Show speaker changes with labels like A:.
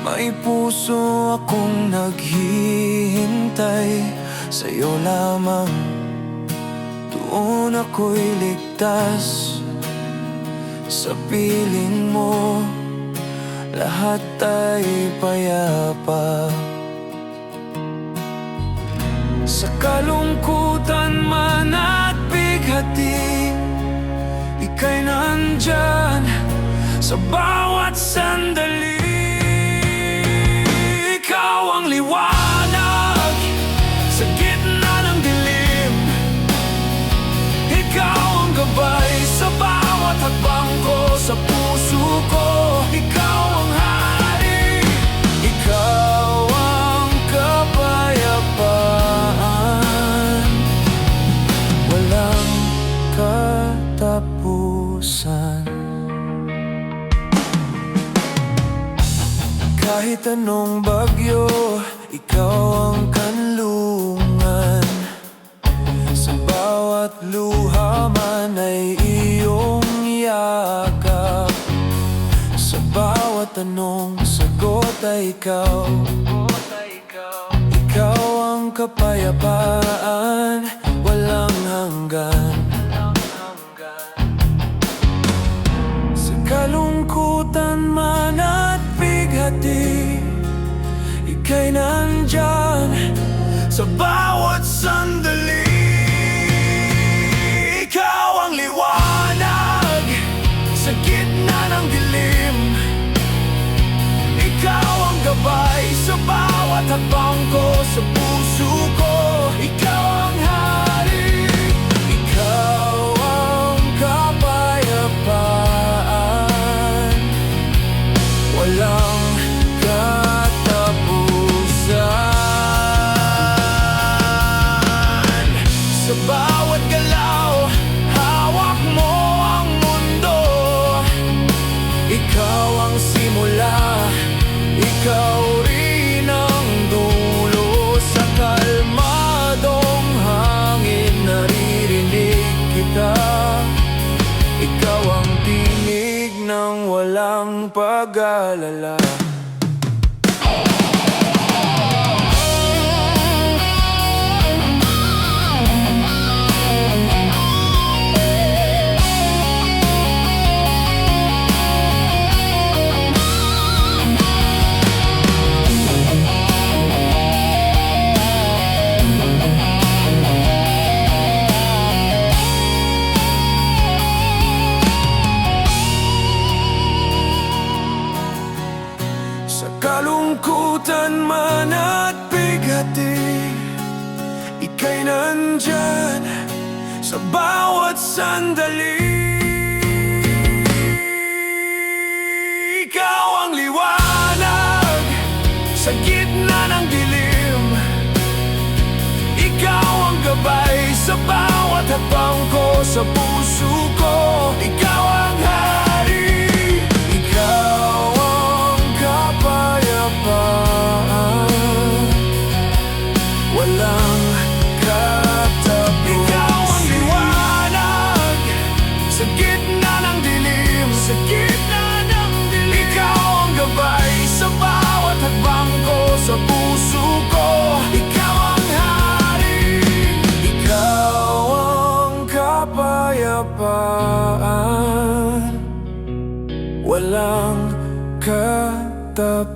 A: May puso akong naghihintay sa'yo lamang. Doon ako'y ligtas sa piling mo. Lahat ay payapa. Sa kalungkutan man at bighati, ika'y nandyan sa bawat sandali. Ikaw ang liwanag sa gitna ng dilim. Ikaw ang gabay sa bawat hakbang ko. Sa puso ko, ikaw ang hari. Ikaw ang kapayapaan, walang katapusan. Kahit anong bagyo, ikaw ang kanlungan. Sa bawat luha man ay iyong yakap. Sa bawat tanong, sagot ay ikaw. Ikaw ang kapayapaan, walang hanggan. Sa kalungkutan man at bighati, ika'y nandyan sa bawat sandali. Ikaw ang liwanag sa gitna ng dilim. Ikaw ang gabay sa bawat hakbang ko. Sa puso ko, ikaw ang hari. Ikaw ang kapayapaan, walang katapusan. Sa bawat galaw, hawak mo ang mundo. Ikaw ang simula, ikaw rin ang dulo. Sa kalmadong hangin, naririnig kita. Ikaw ang tinig ng walang pag-alala. Sa kalungkutan man at bighati, ika'y nandyan sa bawat sandali. Ikaw ang liwanag sa gitna ng dilim. Ikaw ang gabay sa bawat hakbang ko. Sa puso ko, ikaw ang hari. Ikaw ang kapayapaan, walang katapusan. Ikaw ang liwanag sa gitna ng dilim. Sa gitna ng dilim. Ikaw ang gabay sa bawat hakbang ko. Sa puso ko, ikaw ang hari. Ikaw ang kapayapaan, walang katapusan.